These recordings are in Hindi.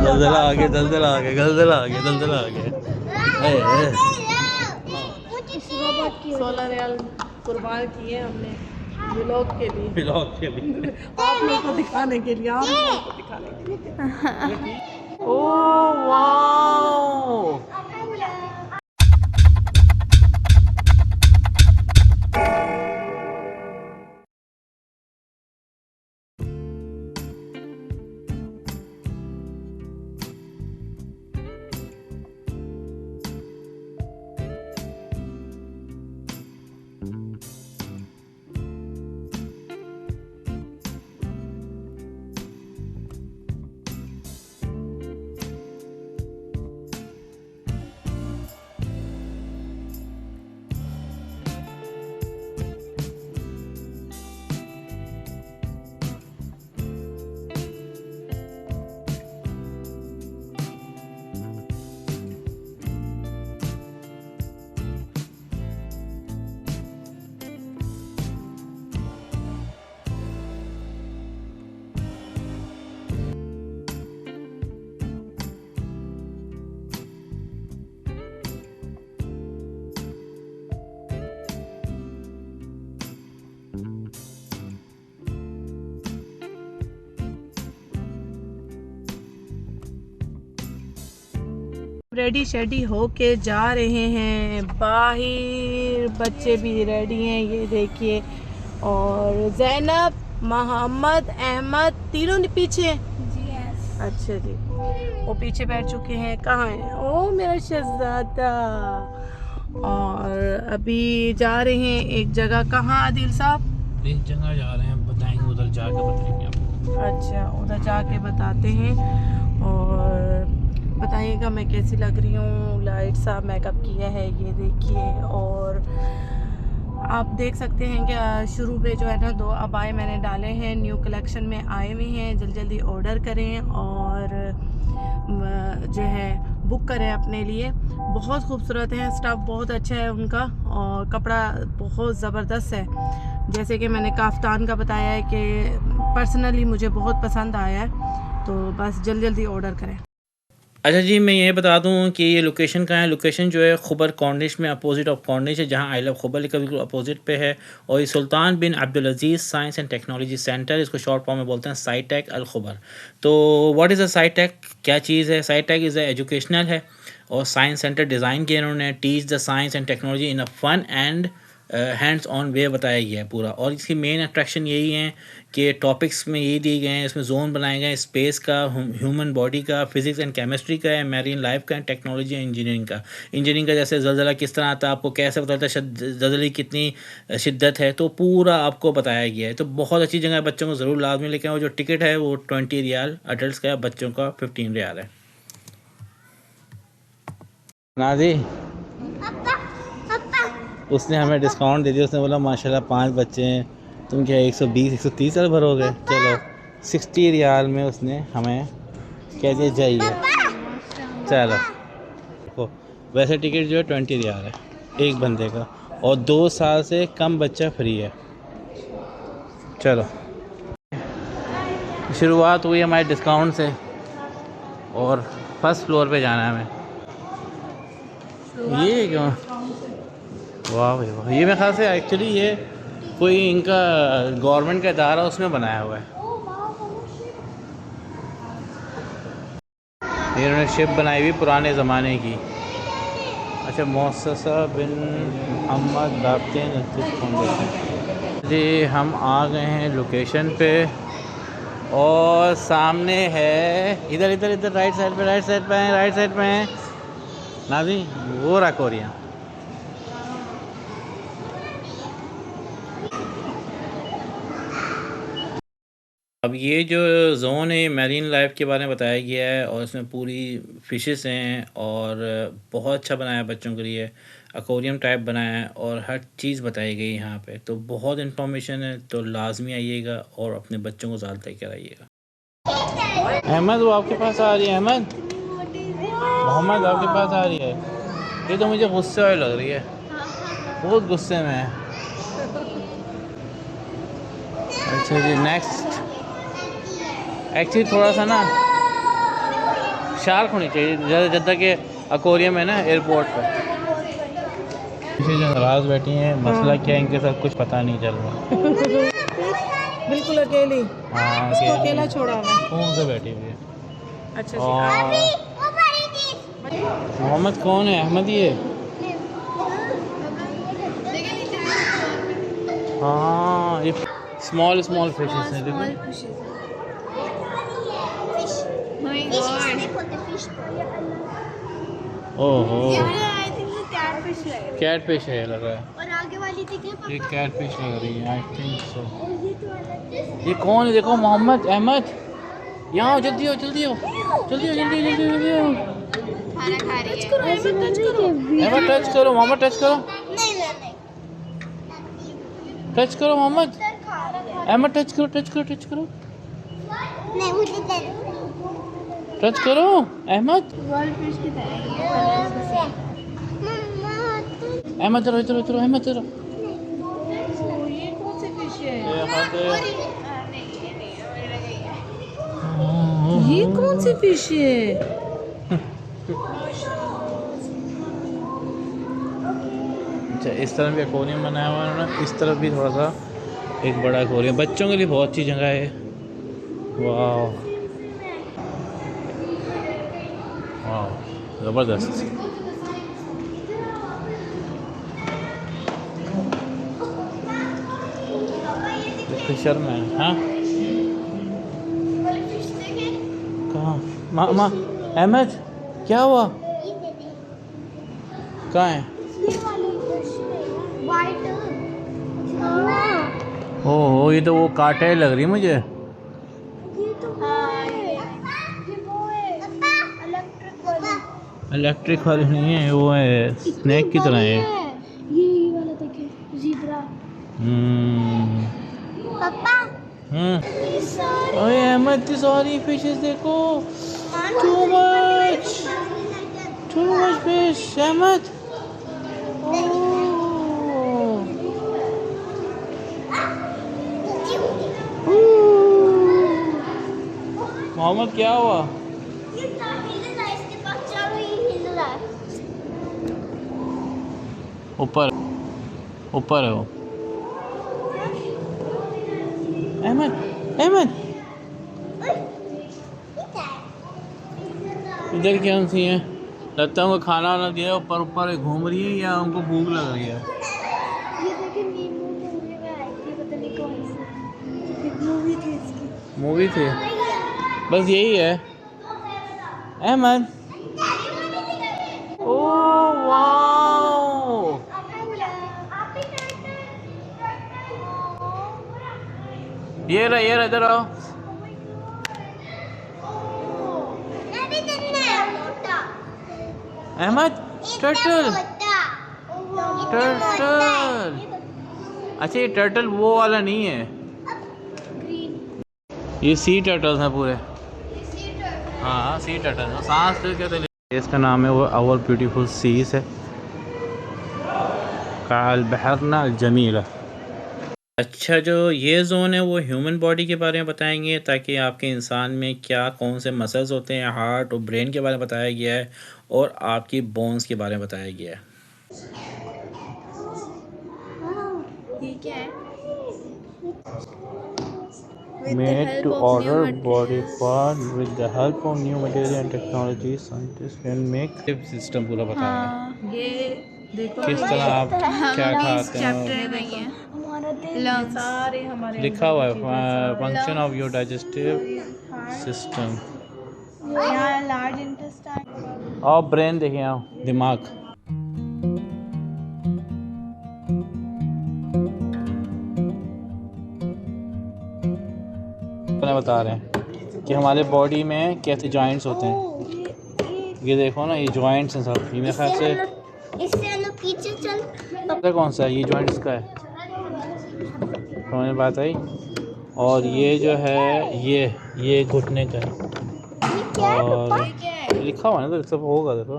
दलदला आ गया, दलदला आ गया, दलदला आ गया, दलदला आ गया। सोलह रियाल कुर्बान किए हमने व्लॉग के लिए, व्लॉग के लिए, आप लोग को दिखाने के लिए, आप लोग को दिखाने के लिए। ओह वाओ, रेडी शेडी होके जा रहे हैं बाहर, बच्चे भी रेडी हैं, ये देखिए। और जैनब, मोहम्मद, अहमद तीनों पीछे जी। अच्छा जी, वो पीछे बैठ चुके हैं। कहाँ हैं? ओ मेरा शहजादा। और अभी जा रहे हैं एक जगह। कहाँ आदिल साहब? एक जगह जा रहे हैं, बताएंगे, उधर जाके बताएंगे आपको। अच्छा, उधर जाके बताते हैं। और बताइएगा मैं कैसी लग रही हूँ। लाइट सा मेकअप किया है, ये देखिए। और आप देख सकते हैं कि शुरू में जो है ना 2 अबाए मैंने डाले हैं, न्यू कलेक्शन में आए हुए हैं। जल्दी जल्दी ऑर्डर करें और जो है बुक करें अपने लिए। बहुत खूबसूरत है, स्टफ़ बहुत अच्छा है उनका और कपड़ा बहुत ज़बरदस्त है। जैसे कि मैंने काफ्तान का बताया है कि पर्सनली मुझे बहुत पसंद आया है, तो बस जल्दी जल्दी ऑर्डर करें। अच्छा जी, मैं ये बता दूं कि ये लोकेशन कहाँ है। लोकेशन जो है खुबर कॉर्निश में, अपोजिट ऑफ कॉर्निश है, जहाँ आई लव खुबर लिखा बिल्कुल अपोजिट पे है। और ये सुल्तान बिन अब्दुल अजीज़ साइंस एंड टेक्नोलॉजी सेंटर, इसको शॉर्ट फॉर्म में बोलते हैं साइटेक अल खुबर। तो व्हाट इज़ अ साइटेक, क्या चीज़ है? साइटेक इज़ अ एजुकेशनल है और साइंस सेंटर डिज़ाइन किया इन्होंने। Teach the science and technology in a fun and hands on way बताया गया है पूरा। और इसकी मेन अट्रैक्शन यही है कि टॉपिक्स में यही दिए गए हैं, इसमें जोन बनाए गए हैं स्पेस का, ह्यूमन बॉडी का, फिजिक्स एंड केमिस्ट्री का है, मैरीन लाइफ का, टेक्नोलॉजी एंड इंजीनियरिंग का। इंजीनियरिंग का जैसे जल्जला किस तरह आता है, आपको कैसे पता चलता है जल्जले की कितनी शिद्दत है, तो पूरा आपको बताया गया है। तो बहुत अच्छी जगह है, बच्चों को ज़रूर लाजमी लेके आओ। जो टिकट है वो 20 रियाल अडल्ट का है, बच्चों का 15 रियाल है। नाजी, उसने हमें डिस्काउंट दे दिया। उसने बोला माशाल्लाह 5 बच्चे हैं, तुम क्या 120 130 साल भरोगे? चलो 60 रियाल में उसने हमें कह दिया जाइए। चलो देखो, वैसे टिकट जो है 20 रियाल है एक बंदे का, और 2 साल से कम बच्चा फ्री है। चलो, शुरुआत हुई हमारे डिस्काउंट से और फर्स्ट फ्लोर पे जाना है हमें। ये क्यों? वाह भाई वाह, ये मेरे ख्याल से एक्चुअली ये कोई इनका गवर्नमेंट का इदारा उसमें बनाया हुआ है। ये इन्होंने शिप बनाई हुई पुराने ज़माने की। अच्छा, मुअस्ससा बिन मोहम्मद राब्ते फाउंडेशन जी। हम आ गए हैं लोकेशन पे और सामने है, इधर इधर इधर राइट साइड पे, राइट साइड पे हैं, राइट साइड पे हैं नाजी, वो राकोरिया। अब ये जो जोन है मैरीन लाइफ के बारे में बताया गया है और इसमें पूरी फिशेस हैं और बहुत अच्छा बनाया है बच्चों के लिए, एक्वेरियम टाइप बनाया है और हर चीज़ बताई गई यहाँ पे। तो बहुत इन्फॉर्मेशन है, तो लाजमी आइएगा और अपने बच्चों को साथ लेकर आइएगा। अहमद, वो आपके पास आ रही है। अहमद, मोहम्मद आपके पास आ रही है। ये तो मुझे गुस्से वाली लग रही है, बहुत गुस्से में है। अच्छा जी, नेक्स्ट। एक्चुअली थोड़ा सा ना शार्क होनी चाहिए जद्दा के एक्वेरियम है ना एयरपोर्ट पर। पीछे जो नाराज बैठी हैं, मसला क्या है इनके साथ कुछ पता नहीं चल रहा। बिल्कुल अकेली। हाँ उसको अकेला छोड़ा हुआ है। कौन से बैठी हुई है। अच्छा और मोहम्मद कौन है, अहमद ही है। हाँ ये स्मॉल स्मॉल फिशेस हैं देखो। ओहो कैट फिश है लग रहा है। और आगे वाली दिखे ये कैट फिश लग रही है, आई थिंक सो। ये कौन है देखो, मोहम्मद अहमद, यहाँ आओ, जल्दी आओ जल्दी आओ जल्दी आओ जल्दी जल्दी जल्दी आओ। खाना खा रही है। अहमद टच करो, मोहम्मद टच करो, टच करो मोहम्मद, अहमद टच करो टच करो टच करो नहीं मुझे टच करो अहमद। वर्ल्ड फिश की तरह अहमद इधर इधर इधर, अहमद इधर। ये कौन सी फिश है? ये कौन सी फिश है? अच्छा इस तरफ भी एक्वेरियम बनाया हुआ है ना, इस तरफ भी थोड़ा सा एक बड़ा एक्वेरियम, बच्चों के लिए बहुत अच्छी जगह है। वाह वाह ज़बरदस्त। फिशरमैन, हाँ कहाँ माँ अहमद क्या हुआ, कहाँ है? ओह ये तो वो कांटे लग रही है मुझे। इलेक्ट्रिक वाली नहीं है, वो है स्नैक की तरह है। ये वाला देखिए ज़ीब्रा। पापा ओए अहमद की सारी फिशेस देखो, too much fish Ahmad. Mohammad क्या हुआ? ऊपर ऊपर है वो। अहमद अहमद इधर क्या सी है, लगता है उनको खाना वाना दिया, ऊपर ऊपर घूम रही है या उनको भूख लग रही है। ये देखिए नींबू मूवी में आई थी, पता नहीं कौन सी एक मूवी थी इसकी। मूवी थी, बस यही है अहमद। ओह वाओ, ये रहा इधर आओ। अहमद टर्टल टर्टल, अच्छा ये टर्टल वो वाला नहीं है, ये सी टर्टल्स हैं पूरे। हाँ सी टर्टल, सांस लेके तो इसका नाम है वो आवर ब्यूटीफुल सीज है, काल बहरना जमीला। अच्छा जो ये जोन है वो ह्यूमन बॉडी के बारे में बताएंगे, ताकि आपके इंसान में क्या कौन से मसल्स होते हैं, हार्ट और ब्रेन के बारे में बताया गया है, और आपकी बोन्स के बारे में बताया गया है। ये क्या है? Made to order body part with the help of new material and technology, scientists can make system पूरा बताया है। ये देखो किस तरह आप क्या खाते हैं, हमारा दिल सारे हमारे लिखा हुआ है function of your digestive system. यहाँ लार्ज इंटेस्टाइन और ब्रेन देखिए, आओ दिमाग। बता रहे हैं कि हमारे बॉडी में कैसे जॉइंट्स होते हैं। ये देखो ना, ये जॉइंट्स हैं सब, ये मेरे ख्याल से इससे हम लोग पीछे चल। पता कौन सा है, ये जॉइंट इसका है, समझ बात आई। और ये जो है ये घुटने का है, और लिखा हुआ है ना तो सब होगा, देखो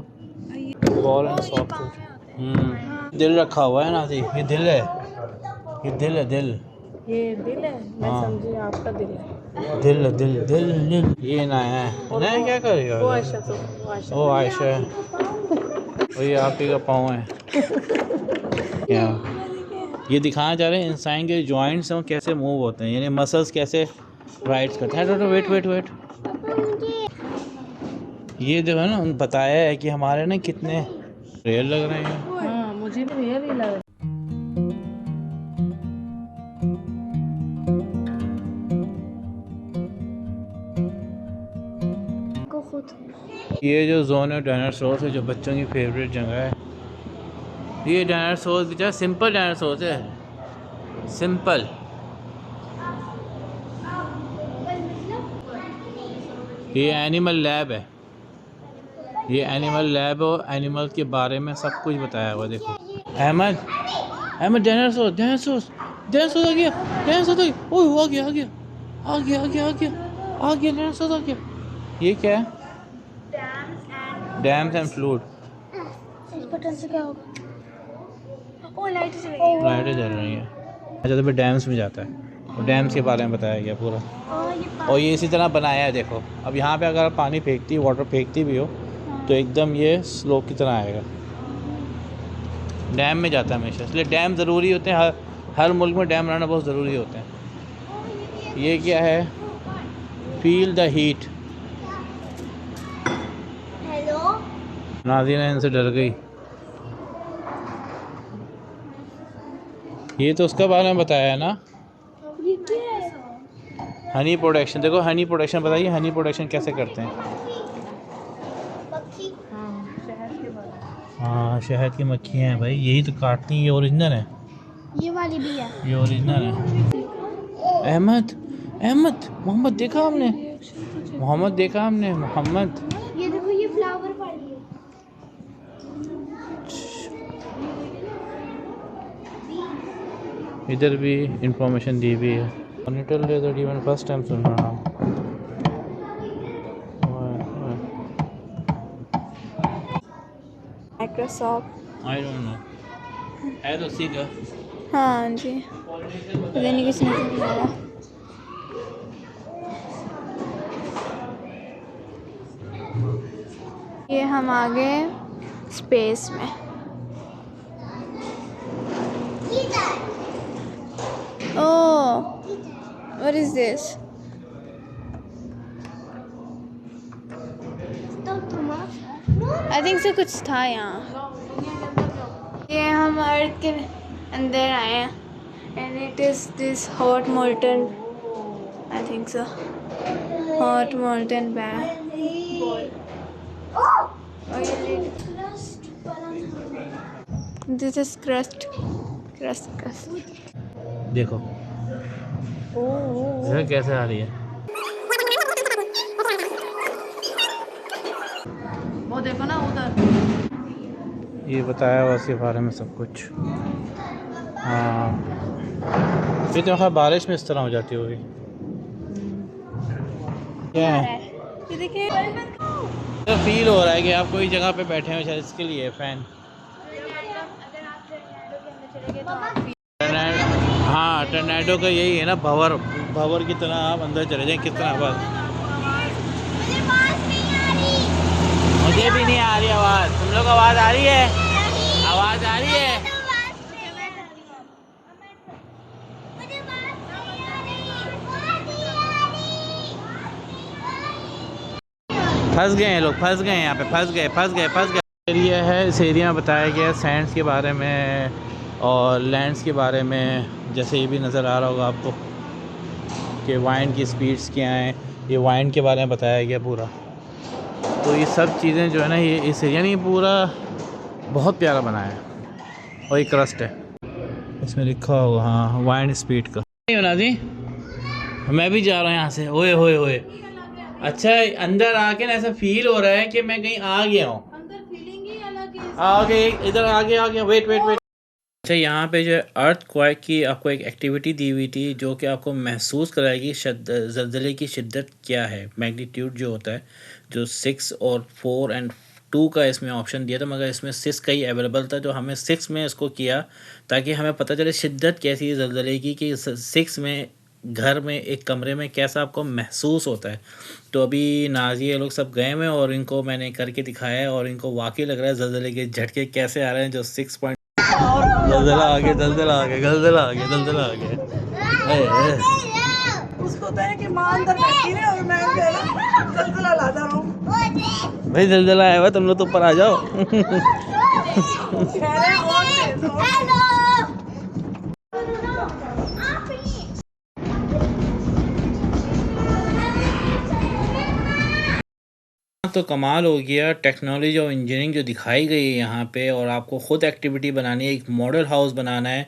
बॉल एंड सॉफ्ट। दिल रखा हुआ है ना, ये दिल है, ये दिल है, दिल। ये दिल है, मैं समझी आपका दिल है। दिल दिल दिल दिल, ये ना है ना, क्या कर रही वो हो? आयशा तो वो आयशा ओ आयशा है, और ये आप ही का पाँव है क्या? ये दिखाना चाह रहे हैं इंसान के जॉइंट्स हैं वो कैसे मूव होते हैं, यानी मसल्स कैसे राइट्स करते हैं। वेट वेट वेट, ये जो है ना बताया है कि हमारे ना कितने रेयर लग रहे हैं। हाँ मुझे भी रियल ही लग को खुद ये जो जोन है डायनासोर है, जो बच्चों की फेवरेट जगह है, ये डायनासोर बेचारा सिंपल डायनासोर है, सिंपल। ये एनिमल लैब है, ये एनिमल लैब और एनिमल के बारे में सब कुछ बताया हुआ। देखो Ahmed, Ahmed dinosaur dinosaur dinosaur आ गया, डायनासोर आ गया, ओह आ गया आ गया आ गया आ गया आ गया आ गया, डायनासोर आ गया। ये क्या है? Dams and fluid. इस बटन से क्या होगा? ओ लाइट चल रही है। लाइटें जल रही हैं। अच्छा तो फिर डैम्स में जाता है, और डैम्स के बारे में बताया गया पूरा। और ये इसी तरह बनाया है। देखो अब यहाँ पे अगर आप पानी फेंकती वाटर फेंकती भी हो तो एकदम ये स्लोप की तरह आएगा। डैम में जाता है हमेशा, इसलिए डैम ज़रूरी होते हैं। हर मुल्क में डैम रहना बहुत ज़रूरी होते हैं। ये क्या है? Feel the heat. हेलो नाज़रीन इनसे डर गई। ये तो उसका बारे में बताया है ना, ये क्या है? Honey production. देखो हनी प्रोडक्शन बताइए, हनी प्रोडक्शन कैसे करते हैं। पक्षी हाँ शहर के बारे हाँ शहद की मक्खियाँ हैं भाई, यही तो काटती हैं। ये ओरिजिनल है, ये वाली भी है। ये ओरिजिनल है। अहमद, अहमद, मोहम्मद देखा हमने, मोहम्मद देखा हमने, मोहम्मद। ये देखो ये फ्लावर पड़ी है। इधर भी इंफॉर्मेशन दी हुई है। Monitor lizard even first time सुन रहा हूँ। माइक्रोसॉफ्ट। आई डोंट नो, है तो उसी का। हाँ जी, पता नहीं कुछ नहीं आ रहा। ये हम आ गए स्पेस में। Oh what is this? तो आई थिंक से कुछ था यहाँ। ये हम अर्थ के अंदर आए हैं and it is this hot molten, I think so, hot molten bag. This is crust crust crust. देखो देखो कैसे आ रही है। वो देखो ना उधर, ये बताया हुआ इसके बारे में सब कुछ। हाँ ये तो खैर बारिश में इस तरह हो जाती होगी। क्या है? ये देखिए। तो फील हो रहा है कि आप कोई जगह पे बैठे हैं, शायद इसके लिए फैन। हाँ टर्नेडो का यही है ना, भंवर, भंवर की तरह आप अंदर चले जाएं कितना बस। मुझे भी नहीं आ रही आवाज़, तुम लोग आवाज़ आ रही है? आवाज़ आ रही है? फंस गए हैं लोग, फंस गए हैं यहाँ पे, फंस गए फंस गए फंस गए। एरिया है, इस एरिया में बताया गया सैंड्स के बारे में और लैंड्स के बारे में। जैसे ये भी नज़र आ रहा होगा आपको कि वाइन की स्पीड्स क्या हैं, ये वाइन के बारे में बताया गया पूरा। तो ये सब चीज़ें जो है ना, ये इस एरिया में पूरा बहुत प्यारा बना है। और ये क्रस्ट है, इसमें लिखा होगा हाँ वाइन स्पीड का। नाजी मैं भी जा रहा हूँ यहाँ से, ओए होए होए। अच्छा अंदर आके ना ऐसा फील हो रहा है कि मैं कहीं आ गया हूँ। अंदर फीलिंग ही अलग है। आगे इधर आ गया वेट वेट वेट। अच्छा यहाँ पे जो अर्थ क्वाइक की आपको एक एक्टिविटी दी हुई थी जो कि आपको महसूस कराएगी ज़लज़ले की शिद्दत क्या है, मैग्नीट्यूड जो होता है, जो 6 और 4 एंड 2 का इसमें ऑप्शन दिया था, मगर इसमें 6 का ही अवेलेबल था, जो हमें 6 में इसको किया ताकि हमें पता चले शिद्दत कैसी है ज़लज़ले की, कि 6 में घर में, एक कमरे में कैसा आपको महसूस होता है। तो अभी नाज़ी ये लोग सब गए हुए हैं और इनको मैंने करके दिखाया है और इनको वाक़ई लग रहा है ज़लज़ले के झटके कैसे आ रहे हैं, जो 6 पॉइंट ज़लज़ला आ गया, ज़लज़ला आ गया, ज़लज़ला आ गया, ज़लज़ला आ गया। उसको तो है कि माँ अंदर बैठी है और मैं जो है ना ज़लज़ला लाता रहूं। भाई ज़लज़ला आया हुआ, तुम लोग तो ऊपर आ जाओ। कह रहे हैं और तेज, और तेज। तो कमाल हो गया, टेक्नोलॉजी और इंजीनियरिंग जो दिखाई गई है यहाँ पे। और आपको ख़ुद एक्टिविटी बनानी है, एक मॉडल हाउस बनाना है,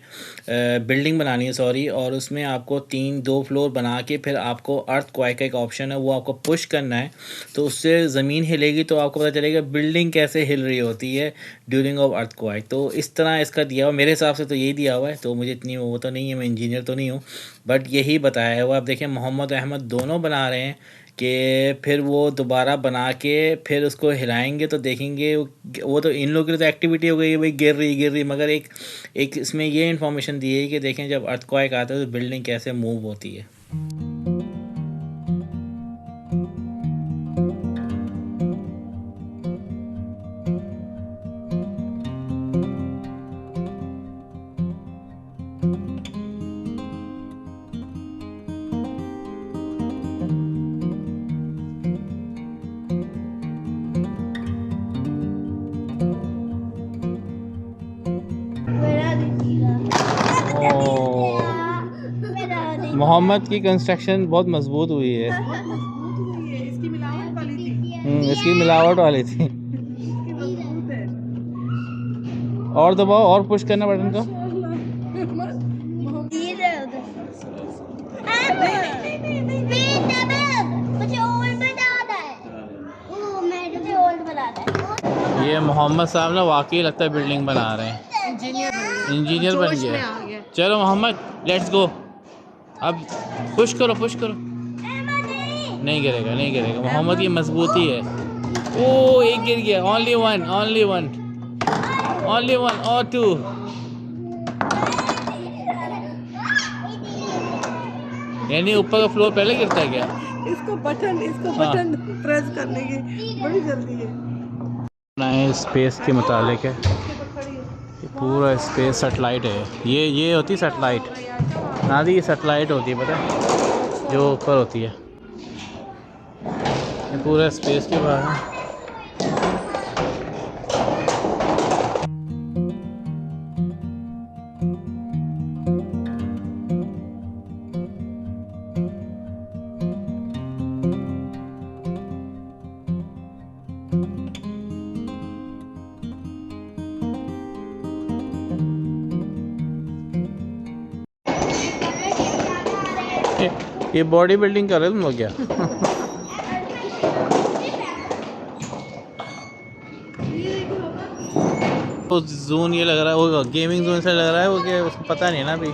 बिल्डिंग बनानी है सॉरी, और उसमें आपको 2 फ्लोर बना के फिर आपको अर्थक्वेक का एक ऑप्शन है, वो आपको पुश करना है। तो उससे ज़मीन हिलेगी तो आपको पता चलेगा बिल्डिंग कैसे हिल रही होती है ड्यूरिंग ऑफ अर्थक्वेक। तो इस तरह इसका दिया हुआ, मेरे हिसाब से तो यही दिया हुआ है। तो मुझे इतनी वो तो नहीं है, मैं इंजीनियर तो नहीं हूँ, बट यही बताया हुआ। आप देखें मोहम्मद अहमद दोनों बना रहे हैं कि फिर वो दोबारा बना के फिर उसको हिलाएंगे तो देखेंगे। वो तो इन लोगों की तो एक्टिविटी हो गई, भाई गिर रही, मगर एक इसमें ये इन्फॉर्मेशन दी है कि देखें जब अर्थक्वेक आता है तो बिल्डिंग कैसे मूव होती है। मोहम्मद की कंस्ट्रक्शन बहुत मजबूत हुई है। इसकी मिलावट वाली थी। इसकी मिलावट वाली थी। इसकी मजबूत है। और दबाओ और पुश करना बटन को। ये मोहम्मद साहब ना वाकई लगता है बिल्डिंग बना रहे हैं, इंजीनियर बन गया। चलो मोहम्मद लेट्स गो, अब पुश करो पुश करो। नहीं गिरेगा नहीं गिरेगा, मोहम्मद की मजबूती है। ओ एक गिर गया, ओनली वन और 2। यानी ऊपर का फ्लोर पहले गिरता है क्या? इसको बटन प्रेस करने की बड़ी जल्दी है। नए स्पेस के मुतालिक है, ये पूरा स्पेस सेटेलाइट है। ये होती है सेटेलाइट नादी, ये सेटेलाइट होती है पता है, जो ऊपर होती है। ये पूरा स्पेस के बारे में। ये बॉडी बिल्डिंग कर रहे तुम लोग क्या? वो जोन ये लग रहा है, वो गेमिंग जोन से लग रहा है वो, कि उसको पता नहीं है ना अभी।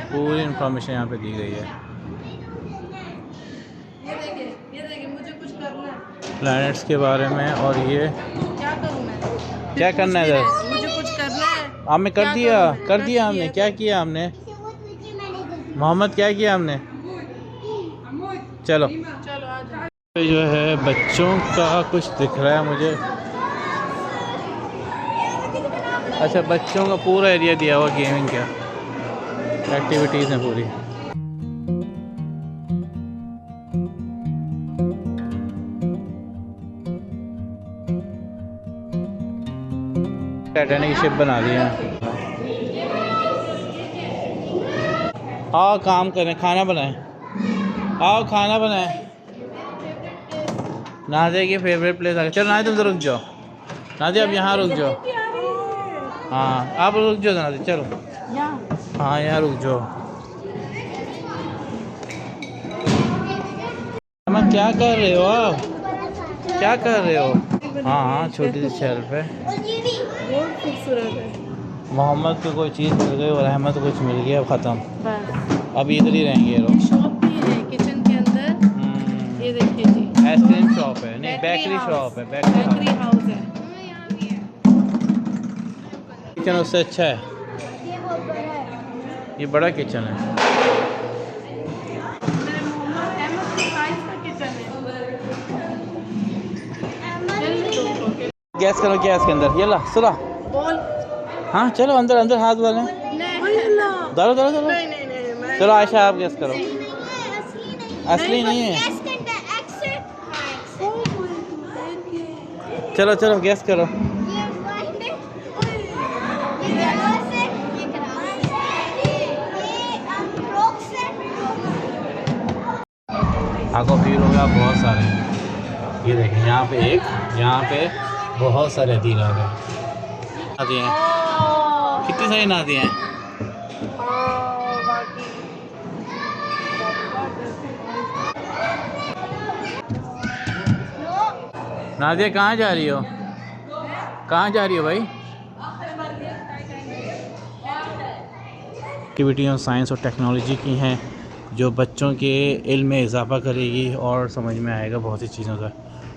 पूरी इंफॉर्मेशन यहाँ पे दी गई है। ये देखिए मुझे कुछ करना है प्लैनेट्स के बारे में। और ये क्या करूं मैं? क्या करना है इधर? मुझे कुछ करना है। हमने कर दिया हमने। क्या किया हमने मोहम्मद, क्या किया हमने? चलो जो है बच्चों का कुछ दिख रहा है मुझे। अच्छा, बच्चों का पूरा एरिया दिया हुआ गेमिंग का, एक्टिविटीज़ हैं पूरी। टाइटैनिक शिप बना दी है। आओ काम करें, खाना बनाएं, आओ खाना बनाएं। नादिया की फेवरेट प्लेस आ गया। चलो नादिया तुम तो रुक जाओ, नादिया अब यहाँ रुक जाओ। हाँ आप रुक जाओ नादिया, चलो हाँ यहाँ रुक जाओ। मैं क्या कर रहे हो आप, क्या कर रहे हो? हाँ छोटी सी शेल्फ है, बहुत खूबसूरत है। मोहम्मद को कोई चीज़ मिल गई और अहमद को कुछ मिल गया, अब ख़त्म। अब इधर ही रहेंगे ये लोग। शॉप भी है किचन के अंदर, ये देखिए जी आइसक्रीम शॉप है, नहीं बेकरी शॉप है, बेकरी हाउस है। किचन उससे अच्छा है। ये बड़ा किचन है। मेरे मोहम्मद अहमद के साइज का किचन है। गैस करो क्या है इसके अंदर, ये ला सुला। बोल। हाँ चलो अंदर अंदर हाथ डालें, डालो डालो डालो। नहीं मैं चलो आयशा आप गैस करो। नहीं है, असली नहीं है। असली नहीं है। गैस करता है, एक्सेप्ट। हाँ, एक्सेप्ट। चलो चलो गैस करो। ये वाइट है। ये क्रॉस है। ये क्रॉस है। ये क्रॉक्स है। आपको फील होगा बहुत सारे। ये देखें यहाँ पे एक, यहाँ पे बहुत सारे अदील आ गए। नादी हैं, कितनी सारी नादी हैं। नादिया कहाँ जा रही हो, कहाँ जा रही हो भाई। एक्टिविटियाँ साइंस और टेक्नोलॉजी की हैं जो बच्चों के इल्म में इजाफ़ा करेगी और समझ में आएगा बहुत सी चीज़ों का।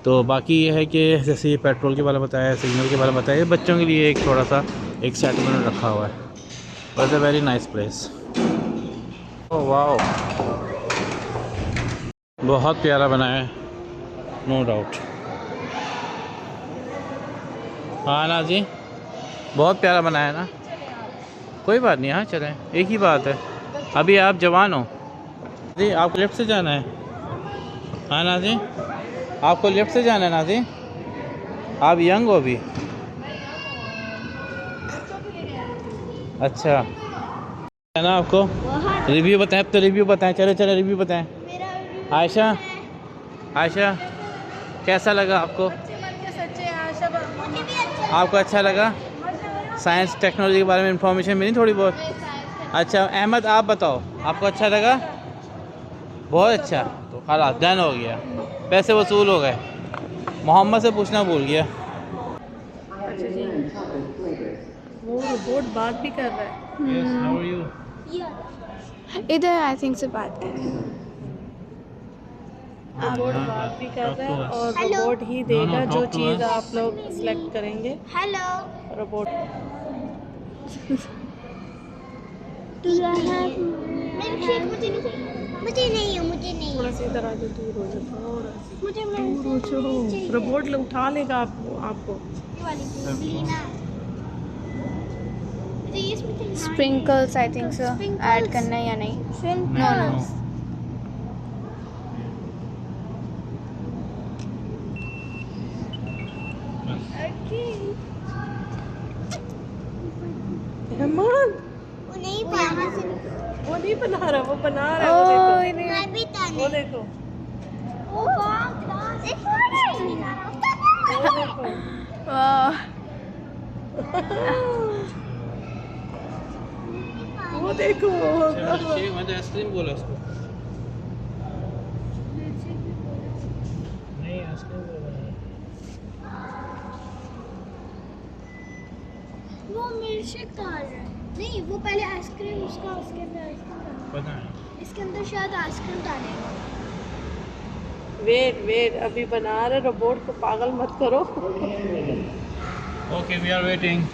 तो बाकी ये है कि जैसे ये पेट्रोल के बारे में बताया, सिग्नल के बारे में बताया, ये बच्चों के लिए एक थोड़ा सा एक सेटलमेंट रखा हुआ है। But a very nice place. Oh wow, बहुत प्यारा बनाया है, नो डाउट। हाँ ना जी, बहुत प्यारा बनाया है ना। कोई बात नहीं, हाँ चलें, एक ही बात है, अभी आप जवान हो जी, आपको लेफ़्ट से जाना है। हाँ ना जी, आपको लेफ़्ट से जाना है ना जी, आप यंग हो अभी। अच्छा है ना, आपको रिव्यू बताएं, अब तो रिव्यू बताएं, चलो चलो रिव्यू बताएं। आयशा, आयशा कैसा लगा आपको, आपको अच्छा लगा? साइंस टेक्नोलॉजी के बारे में इंफॉर्मेशन मिली थोड़ी बहुत? अच्छा अहमद आप बताओ, आपको अच्छा लगा? बहुत अच्छा, तो खलास डन हो गया, पैसे वसूल हो गए। मोहम्मद से पूछना भूल गया। अच्छा जी, वो रोबोट बात भी कर रहा है। Yes, how are you? इधर आई थिंक से बात करें। रोबोट बात भी कर रहा है और Hello. रोबोट ही No, देगा no, जो talk to चीज़ us. आप लोग सिलेक्ट करेंगे। हेलो। रोबोट मिल्कशेक मुझे नहीं चाहिए। मुझे नहीं है, मुझे नहीं थोड़ा है। सा इधर आके दूर हो जाओ, थोड़ा सा मुझे दूर हो मिल्कशेक जाओ। चाहिए। रोबोट उठा लेगा आपको। ये वाली लीना। मुझे ये इसमें चाहिए। Sprinkles I think so add करना है या नहीं? Sprinkles. Okay. रहमान, वो नहीं पाना से। वो नहीं बना रहा, वो बना रहा है, वो देखो। मैं भी वो ताने। देखो, वो वाह। एक और है। वो देखो। वाह, वो देखो। आइसक्रीम बोला उसको, नहीं आइसक्रीम बोला। वो मिल्कशेक कहाँ है? नहीं, वो पहले आइसक्रीम उसका, उसके अंदर आइसक्रीम डालेगा। पता है। इसके अंदर शायद आइसक्रीम डालेगा। वेट, अभी बना रहे, रोबोट को पागल मत करो। Okay we are waiting.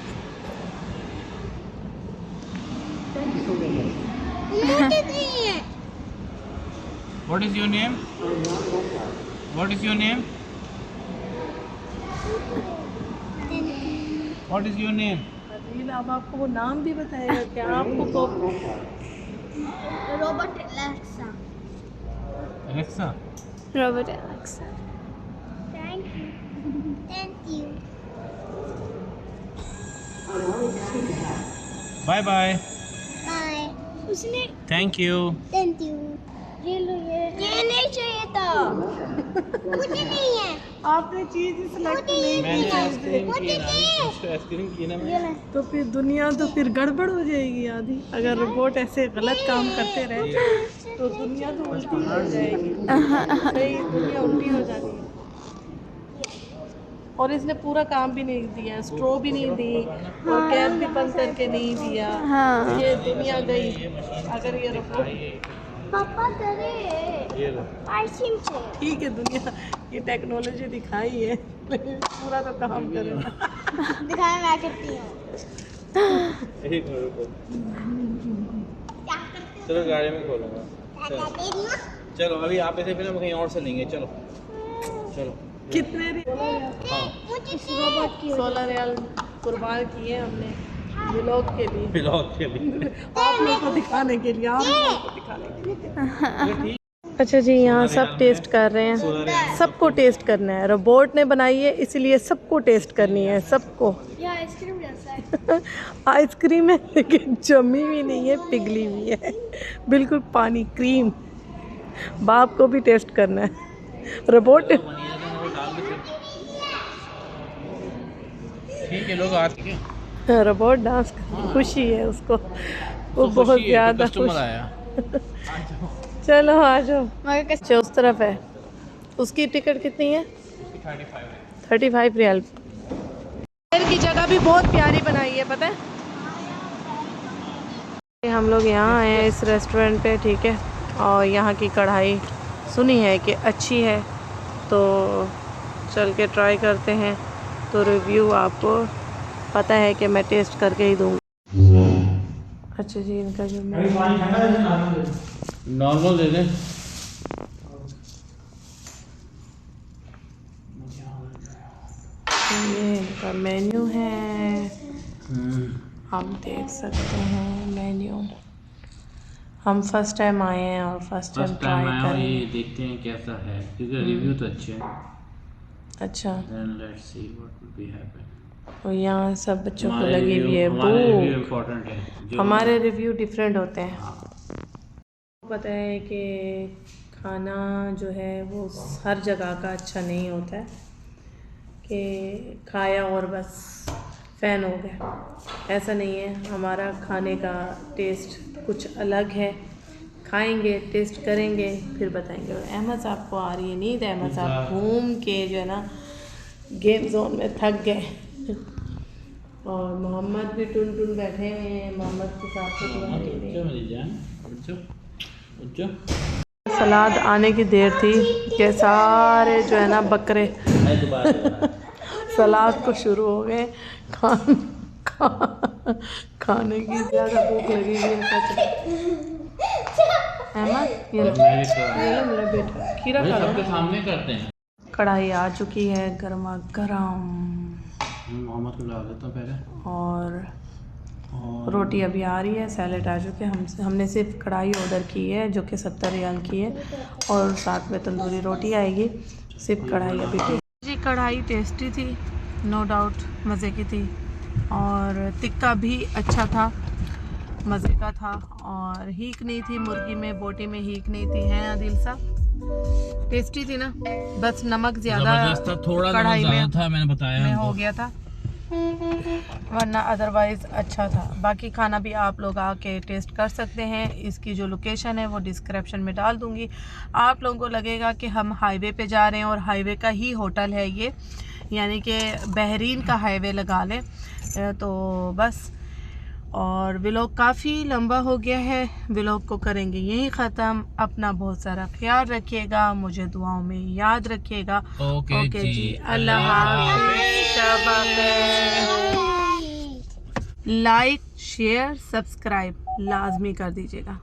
मुझे नहीं है। What is your name, what is your name, what is your name? Adeel अब आपको वो नाम भी बताएगा क्या आपको? Robot Alexa. Alexa. Robot Alexa. Thank you. Thank you. Bye bye. Bye. उसने थैंक यू। Thank you. ये लो, ये नहीं चाहिए था। मुझे नहीं है। आपने चीज सिलेक्ट नहीं मैंने की। आइसक्रीम मुझे की ना, नहीं। उसको आइसक्रीम की ना ये मैंने। ले। तो फिर दुनिया तो फिर गड़बड़ हो जाएगी आधी, अगर रोबोट ऐसे गलत काम करते रहे तो दुनिया तो उल्टी हो जाएगी। सही, दुनिया उल्टी हो जानी है। और इसने पूरा काम भी नहीं दिया, स्ट्रॉ भी नहीं दी और कैप भी बंद करके नहीं दिया। हाँ, ये दुनिया गई अगर ये रोबोट। पापा करे। ये लो। आइसक्रीम चाहिए। ठीक है, दुनिया ये टेक्नोलॉजी दिखाई है लेकिन पूरा तो काम करेगा। दिखाने मैं करती हूँ। एक मिनट रुको। चलो गाड़ी में खोलूँगा। चलो अभी आप ऐसे फिर हम कहीं और से लेंगे। चलो चलो। कितने हाँ 16 रियाल कुर्बान किए हमने व्लॉग के लिए, ब्लॉग के लिए। आप लोग को दिखाने के लिए, आप लोगों को दिखाने के लिए। अच्छा जी, यहाँ सब टेस्ट कर रहे हैं, सबको टेस्ट करना है। रोबोट ने बनाई है इसलिए सबको टेस्ट करनी है, सबको। ये आइसक्रीम जैसा है। आइसक्रीम है लेकिन जमी भी नहीं है, पिघली हुई है, बिल्कुल पानी क्रीम। बाप को भी टेस्ट करना है। रोबोट ठीक है लोग आते हैं। रोबोट डांस खुशी है उसको, वो तो बहुत खुशी है कि ज़्यादा कस्टमर खुश। आया। चलो आ जाओ। अच्छा उस तरफ है, उसकी टिकट कितनी है? 35 रियाल। की जगह भी बहुत प्यारी बनाई है, पता है। हम लोग यहाँ आए हैं इस रेस्टोरेंट पे, ठीक है, और यहाँ की कढ़ाई सुनी है कि अच्छी है, तो चल के ट्राई करते हैं। तो रिव्यू आपको पता है कि मैं टेस्ट करके ही दूँगी। अच्छा जी, इनका जो नॉर्मल दे दें। ये इनका मेन्यू है, आप देख सकते हैं मेन्यू। हम फर्स्ट टाइम आए हैं और फर्स्ट टाइम ट्राई ये करेंगे। देखते हैं कैसा है, क्योंकि रिव्यू तो अच्छे हैं। अच्छा, Then let's see what will be happen. और यहाँ सब बच्चों को हमारे लगी हुई है हमारे रिव्यू भूख। इम्पोर्टेंट है। जो हमारे रिव्यू डिफरेंट होते हैं। हाँ। पता है कि खाना जो है वो हर जगह का अच्छा नहीं होता है कि खाया और बस फ़ैन हो गए, ऐसा नहीं है। हमारा खाने का टेस्ट कुछ अलग है, खाएंगे, टेस्ट करेंगे, फिर बताएंगे। और अहमद साहब को आ रही है नींद। अहमद साहब घूम के जो है ना गेम जोन में थक गए। और मोहम्मद भी टुन टुन बैठे हुए हैं, मोहम्मद के साथ सलाद आने की देर थी कि सारे जो है ना बकरे सलाद को शुरू हो गए खाने की ज़्यादा भूख लगी हुई है। अहमद ये लो मेरा बेटा खीरा खा लो। सबके सामने करते हैं। कढ़ाई आ चुकी है गर्मा गर्म, मोहम्मद को ला देता हूँ पहले। और रोटी अभी आ रही है, सैलेड आ चुके हैं। हमने सिर्फ कढ़ाई ऑर्डर की है जो कि 70 रियाल की है, और साथ में तंदूरी रोटी आएगी। सिर्फ कढ़ाई अभी की जी। कढ़ाई टेस्टी थी, नो डाउट मज़े की थी, और टिक्का भी अच्छा था, मज़े का था, और हीक नहीं थी मुर्गी में, बोटी में हीक नहीं थी। है आदिल सा टेस्टी थी ना, बस नमक ज़्यादा थोड़ा कढ़ाई में था, मैंने बताया में हो गया था, वरना अदरवाइज़ अच्छा था। बाकी खाना भी आप लोग आके टेस्ट कर सकते हैं। इसकी जो लोकेशन है वो डिस्क्रिप्शन में डाल दूँगी। आप लोगों को लगेगा कि हम हाईवे पे जा रहे हैं, और हाईवे का ही होटल है ये, यानी कि बहरीन का हाईवे लगा लें तो बस। और व्लॉग काफ़ी लंबा हो गया है, व्लॉग को करेंगे यहीं ख़त्म। अपना बहुत सारा ख्याल रखिएगा, मुझे दुआओं में याद रखिएगा। ओके जी, अल्लाह हाफ़िज़। लाइक शेयर सब्सक्राइब लाजमी कर दीजिएगा।